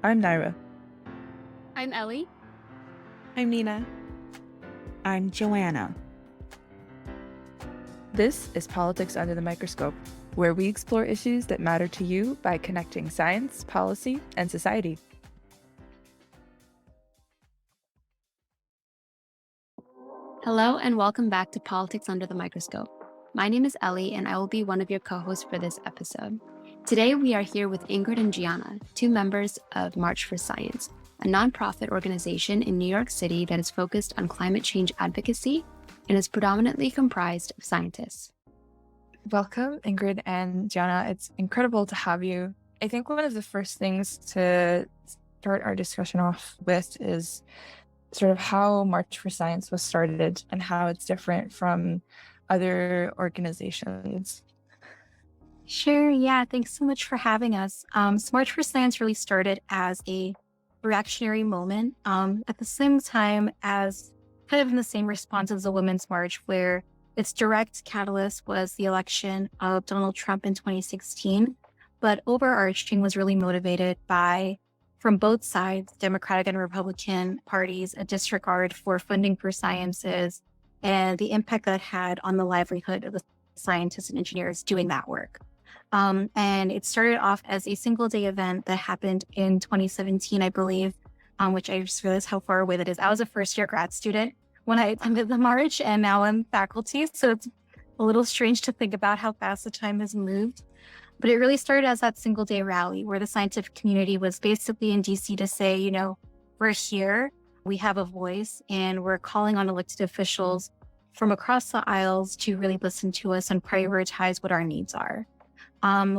I'm Naira. I'm Ellie. I'm Nina. I'm Joanna. This is Politics Under the Microscope, where we explore issues that matter to you by connecting science, policy, and society. Hello and welcome back to Politics Under the Microscope. My name is Ellie and I will be one of your co-hosts for this episode. Today we are here with Ingrid and Gianna, two members of March for Science, a nonprofit organization in New York City that is focused on climate change advocacy and is predominantly comprised of scientists. Welcome, Ingrid and Gianna. It's incredible to have you. I think one of the first things to start our discussion off with is sort of how March for Science was started and how it's different from other organizations. Sure. Yeah. Thanks so much for having us. So March for Science really started as a reactionary moment at the same time as kind of in the same response as the Women's March, where its direct catalyst was the election of Donald Trump in 2016. But overarching was really motivated by, from both sides, Democratic and Republican parties, a disregard for funding for sciences and the impact that had on the livelihood of the scientists and engineers doing that work. And it started off as a single day event that happened in 2017, I believe, which I just realized how far away that is. I was a first year grad student when I attended the march, and now I'm faculty. So it's a little strange to think about how fast the time has moved. But it really started as that single day rally where the scientific community was basically in DC to say, you know, we're here, we have a voice, and we're calling on elected officials from across the aisles to really listen to us and prioritize what our needs are.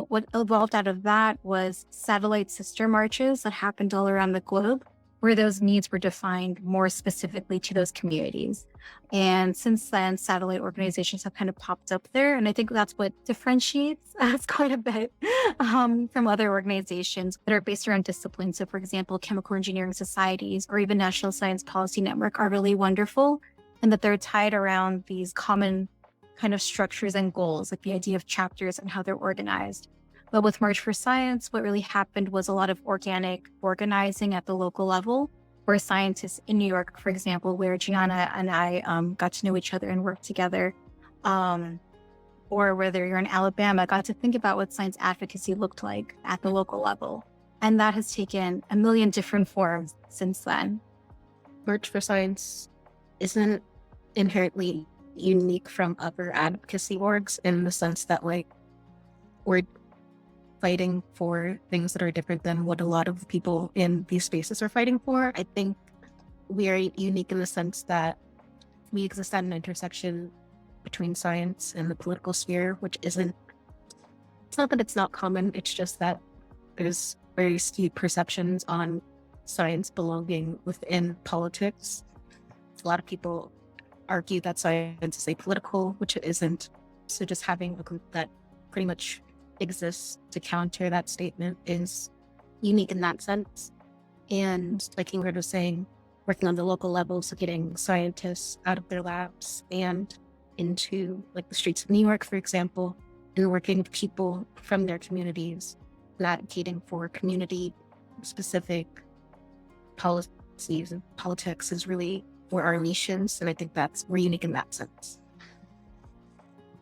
What evolved out of that was satellite sister marches that happened all around the globe, where those needs were defined more specifically to those communities. And since then, satellite organizations have kind of popped up there. And I think that's what differentiates us quite a bit from other organizations that are based around disciplines. So for example, chemical engineering societies or even National Science Policy Network are really wonderful, and that they're tied around these common kind of structures and goals, like the idea of chapters and how they're organized. But with March for Science, what really happened was a lot of organic organizing at the local level, where scientists in New York, for example, where Gianna and I got to know each other and work together, or whether you're in Alabama, got to think about what science advocacy looked like at the local level. And that has taken a million different forms since then. March for Science isn't inherently unique from other advocacy orgs in the sense that, like, we're fighting for things that are different than what a lot of people in these spaces are fighting for. I think we are unique in the sense that we exist at an intersection between science and the political sphere, which isn't, it's not that it's not common, it's just that there's very skewed perceptions on science belonging within politics. A lot of people argue that science is apolitical, which it isn't. So just having a group that pretty much exists to counter that statement is unique in that sense. And like Ingrid was saying, working on the local level, so getting scientists out of their labs and into like the streets of New York, for example, and working with people from their communities and advocating for community-specific policies and politics is really where our niche is, and I think we're unique in that sense.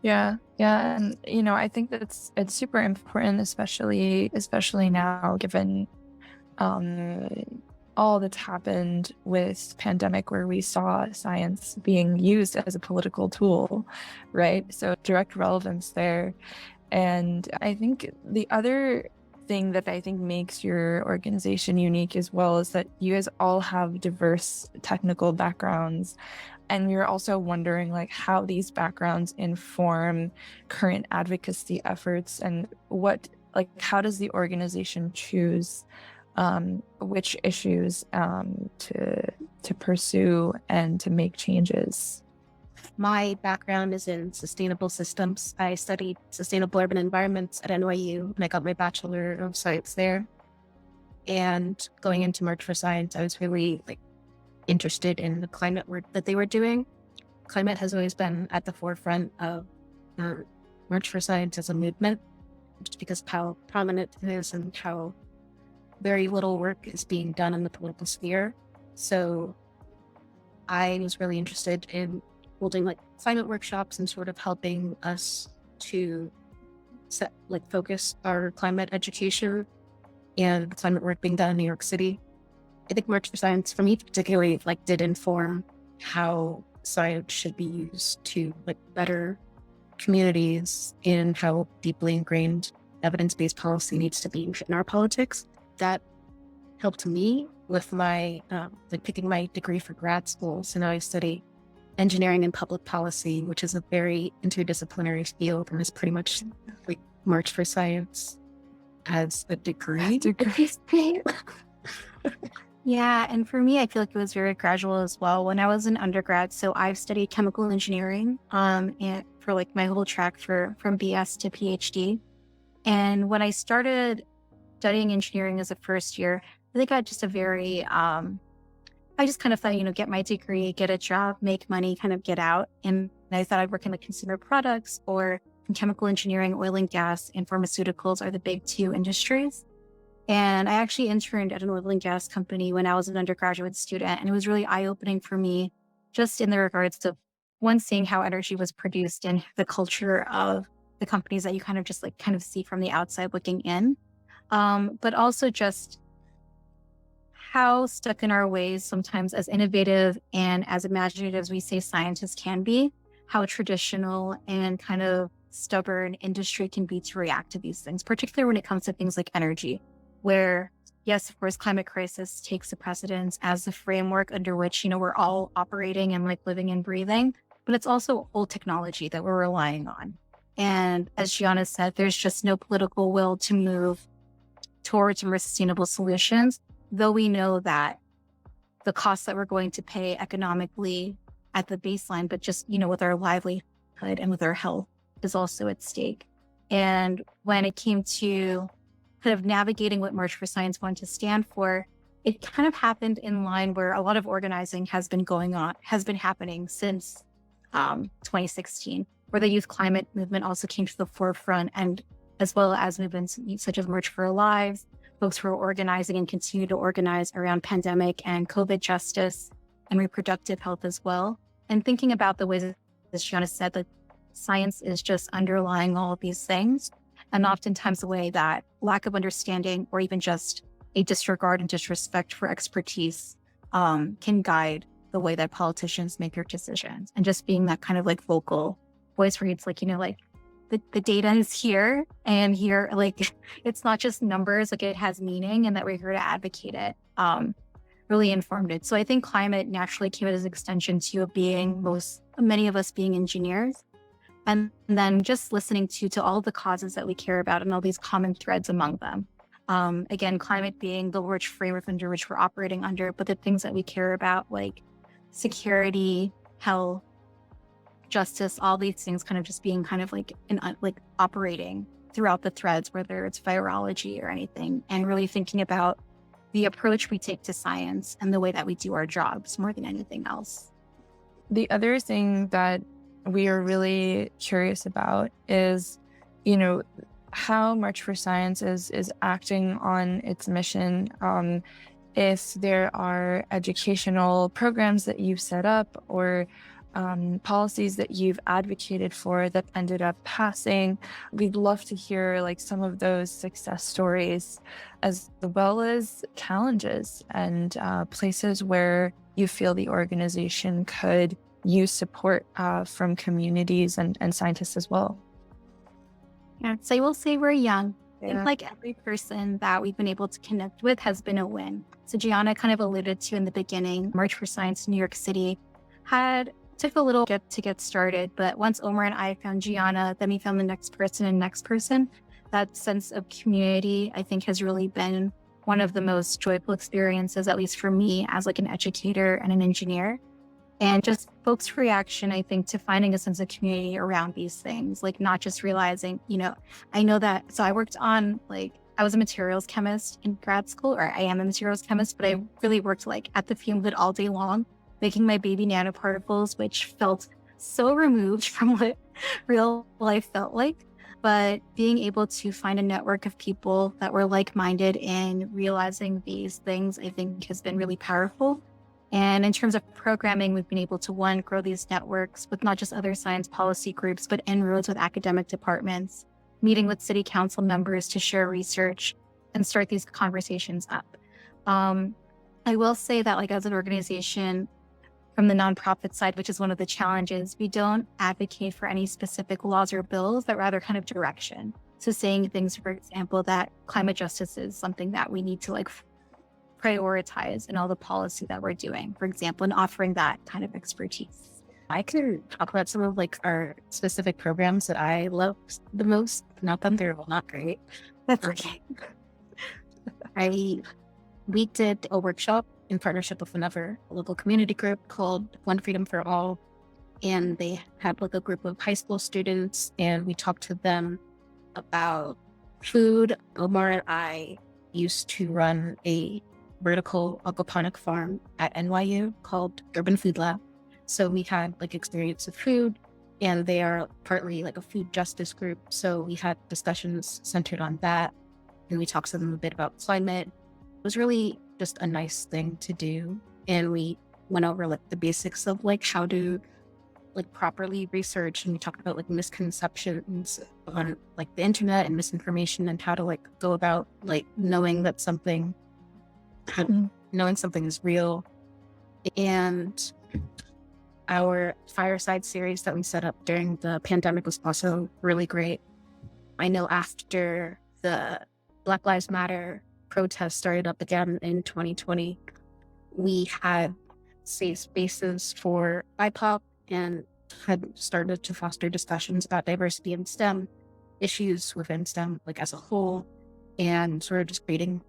Yeah, and I think that it's super important, especially now, given all that's happened with pandemic, where we saw science being used as a political tool, right? So direct relevance there. And I think the other thing that I think makes your organization unique as well is that you guys all have diverse technical backgrounds, and you're also wondering like how these backgrounds inform current advocacy efforts, and how does the organization choose which issues to pursue and to make changes. My background is in sustainable systems. I studied sustainable urban environments at NYU, and I got my Bachelor of Science there. And going into March for Science, I was really interested in the climate work that they were doing. Climate has always been at the forefront of March for Science as a movement, just because of how prominent it is and how very little work is being done in the political sphere. So I was really interested in holding like climate workshops and sort of helping us to focus our climate education and climate work being done in New York City. I think March for Science, for me particularly, did inform how science should be used to better communities and how deeply ingrained evidence-based policy needs to be in our politics. That helped me with my picking my degree for grad school. So now I study engineering and public policy, which is a very interdisciplinary field and is pretty much like March for Science as a degree. Yeah, and for me, I feel like it was very gradual as well. When I was in undergrad, so I've studied chemical engineering, and for my whole track from BS to PhD. And when I started studying engineering as a first year, I think I had just a very, I just kind of thought, get my degree, get a job, make money, kind of get out. And I thought I'd work in the consumer products or in chemical engineering, oil and gas, and pharmaceuticals are the big two industries. And I actually interned at an oil and gas company when I was an undergraduate student. And it was really eye-opening for me, just in the regards to one, seeing how energy was produced and the culture of the companies that you kind of see from the outside looking in. But also just how stuck in our ways sometimes as innovative and as imaginative as we say scientists can be, how traditional and kind of stubborn industry can be to react to these things, particularly when it comes to things like energy, where, yes, of course, climate crisis takes a precedence as the framework under which, we're all operating and living and breathing, but it's also old technology that we're relying on. And as Gianna said, there's just no political will to move towards more sustainable solutions, though we know that the costs that we're going to pay economically at the baseline, but just, with our livelihood and with our health is also at stake. And when it came to kind of navigating what March for Science wanted to stand for, it kind of happened in line where a lot of organizing has been happening since 2016, where the youth climate movement also came to the forefront, and as well as movements such as March for Our Lives, folks who are organizing and continue to organize around pandemic and COVID justice and reproductive health as well. And thinking about the ways, as Gianna said, that science is just underlying all of these things. And oftentimes the way that lack of understanding or even just a disregard and disrespect for expertise can guide the way that politicians make their decisions. And just being that kind of vocal voice where it's the data is here, and here, it's not just numbers, it has meaning, and that we're here to advocate it, really informed it. So I think climate naturally came as an extension to many of us being engineers. And then just listening to all the causes that we care about and all these common threads among them. Again, climate being the large framework under which we're operating under, but the things that we care about, like security, health, justice, all these things kind of just being kind of operating throughout the threads, whether it's virology or anything, and really thinking about the approach we take to science and the way that we do our jobs more than anything else. The other thing that we are really curious about is, how March for Science is acting on its mission. If there are educational programs that you've set up or policies that you've advocated for that ended up passing, we'd love to hear some of those success stories, as well as challenges and places where you feel the organization could use support from communities and scientists as well. Yeah, so I will say we're young. Yeah. I think every person that we've been able to connect with has been a win. So Gianna kind of alluded to in the beginning, March for Science in New York City took a little bit to get started, but once Omar and I found Gianna, then we found the next person. That sense of community, I think, has really been one of the most joyful experiences, at least for me as an educator and an engineer. And just folks' reaction, I think, to finding a sense of community around these things, not just realizing, I know that, so I worked on, I was a materials chemist in grad school, or I am a materials chemist, but I really worked at the fume hood all day long, making my baby nanoparticles, which felt so removed from what real life felt like. but being able to find a network of people that were like-minded in realizing these things, I think has been really powerful. And in terms of programming, we've been able to, one, grow these networks with not just other science policy groups, but inroads with academic departments, meeting with city council members to share research and start these conversations up. I will say that, like, as an organization from the nonprofit side, which is one of the challenges, we don't advocate for any specific laws or bills, but rather kind of direction. So saying things, for example, that climate justice is something that we need to like prioritize in all the policy that we're doing, for example, and offering that kind of expertise. I can talk about some of like our specific programs that I love the most. Not that they're not great. That's okay. We did a workshop in partnership with another local community group called One Freedom for All. And they had like a group of high school students, and we talked to them about food. Omar and I used to run a vertical aquaponic farm at NYU called Urban Food Lab. So we had like experience of food, and they are partly like a food justice group. So we had discussions centered on that, and we talked to them a bit about climate. It was really just a nice thing to do. And we went over like the basics of like how to like properly research, and we talked about like misconceptions on like the internet and misinformation, and how to like go about like knowing that something is real. And our fireside series that we set up during the pandemic was also really great. I know after the Black Lives Matter protests started up again in 2020, we had safe spaces for BIPOC and had started to foster discussions about diversity in STEM, issues within STEM like as a whole, and sort of just creating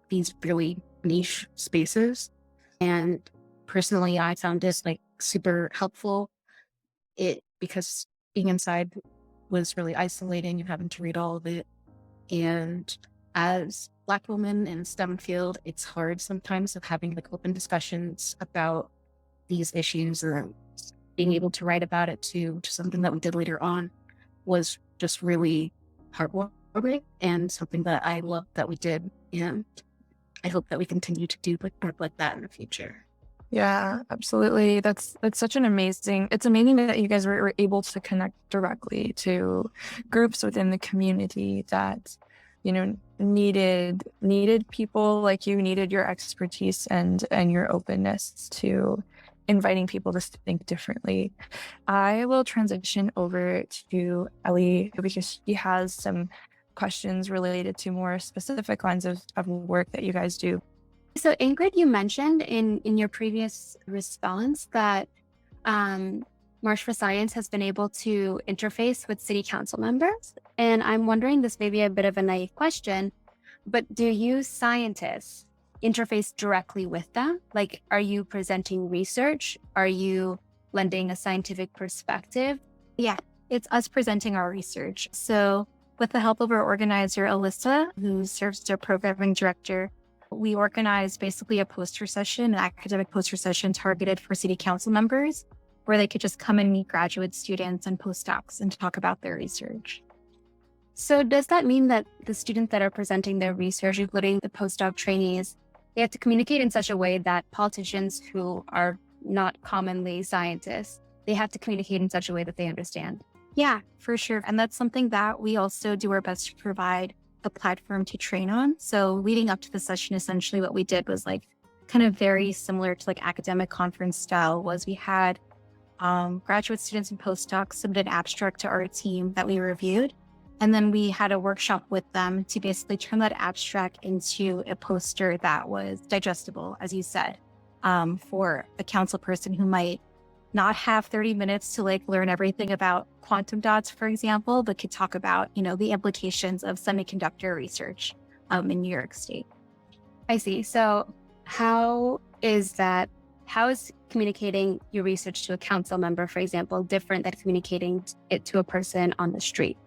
these really niche spaces. And personally, I found this like super helpful. Because being inside was really isolating and having to read all of it. And as Black women in STEM field, it's hard sometimes of having like open discussions about these issues, and being able to write about it too, which is something that we did later on, was just really heartwarming and something that I love that we did. And I hope that we continue to do like work like that in the future. Yeah, absolutely. That's such an amazing, it's amazing that you guys were able to connect directly to groups within the community that, you know, needed people like you, needed your expertise and your openness to inviting people to think differently. I will transition over to Ellie because she has some questions related to more specific lines of work that you guys do. So Ingrid, you mentioned in your previous response that March for Science has been able to interface with city council members. And I'm wondering, this may be a bit of a naive question, but do you scientists interface directly with them? Like, are you presenting research? Are you lending a scientific perspective? Yeah, it's us presenting our research. So with the help of our organizer, Alyssa, who serves as our programming director, we organized basically a poster session, an academic poster session targeted for city council members, where they could just come and meet graduate students and postdocs and talk about their research. So does that mean that the students that are presenting their research, including the postdoc trainees, they have to communicate in such a way that politicians who are not commonly scientists, they have to communicate in such a way that they understand? Yeah, for sure. And that's something that we also do our best to provide a platform to train on. So leading up to the session, essentially what we did was like kind of very similar to like academic conference style, was we had graduate students and postdocs submit an abstract to our team that we reviewed. And then we had a workshop with them to basically turn that abstract into a poster that was digestible, as you said, for a council person who might not have 30 minutes to like learn everything about quantum dots, for example, but could talk about, you know, the implications of semiconductor research in New York State. I see. So how is communicating your research to a council member, for example, different than communicating it to a person on the street?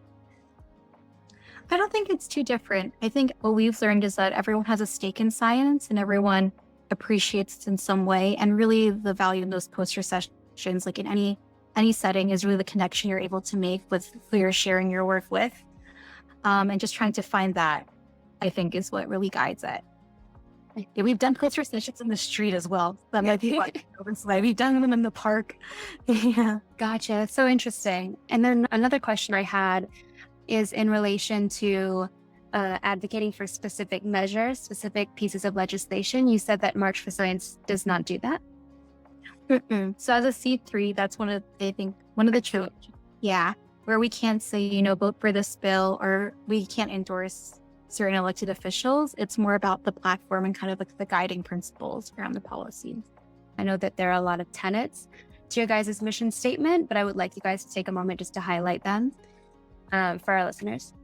I don't think it's too different. I think what we've learned is that everyone has a stake in science and everyone appreciates it in some way. And really the value in those poster sessions, like in any setting, is really the connection you're able to make with who you're sharing your work with. And just trying to find that, I think, is what really guides it. Yeah, we've done culture sessions in the street as well. That might be what we've done them in the park. Yeah. Gotcha. That's so interesting. And then another question I had is in relation to advocating for specific measures, specific pieces of legislation. You said that March for Science does not do that. So as a C3, that's one of the challenges. Yeah, where we can't say, vote for this bill, or we can't endorse certain elected officials. It's more about the platform and kind of like the guiding principles around the policies. I know that there are a lot of tenets to your guys' mission statement, but I would like you guys to take a moment just to highlight them for our listeners.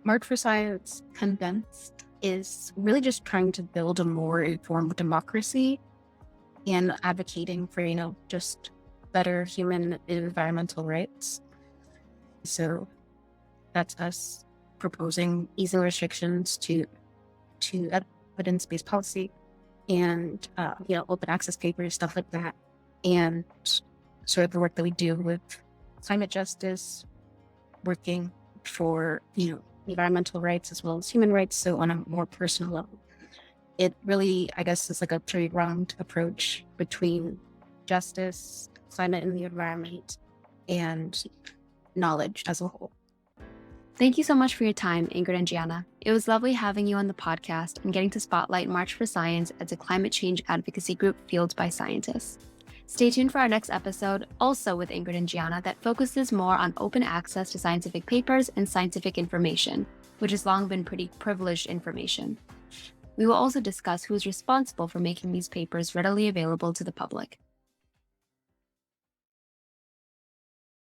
March for Science condensed is really just trying to build a more informed democracy and advocating for, just better human and environmental rights. So that's us proposing easing restrictions to evidence-based policy and, open access papers, stuff like that. And sort of the work that we do with climate justice, working for, environmental rights as well as human rights. So on a more personal level, it really, I guess, is like a three-pronged approach between justice, climate and the environment, and knowledge as a whole. Thank you so much for your time, Ingrid and Gianna. It was lovely having you on the podcast and getting to spotlight March for Science as a climate change advocacy group fueled by scientists. Stay tuned for our next episode, also with Ingrid and Gianna, that focuses more on open access to scientific papers and scientific information, which has long been pretty privileged information. We will also discuss who is responsible for making these papers readily available to the public.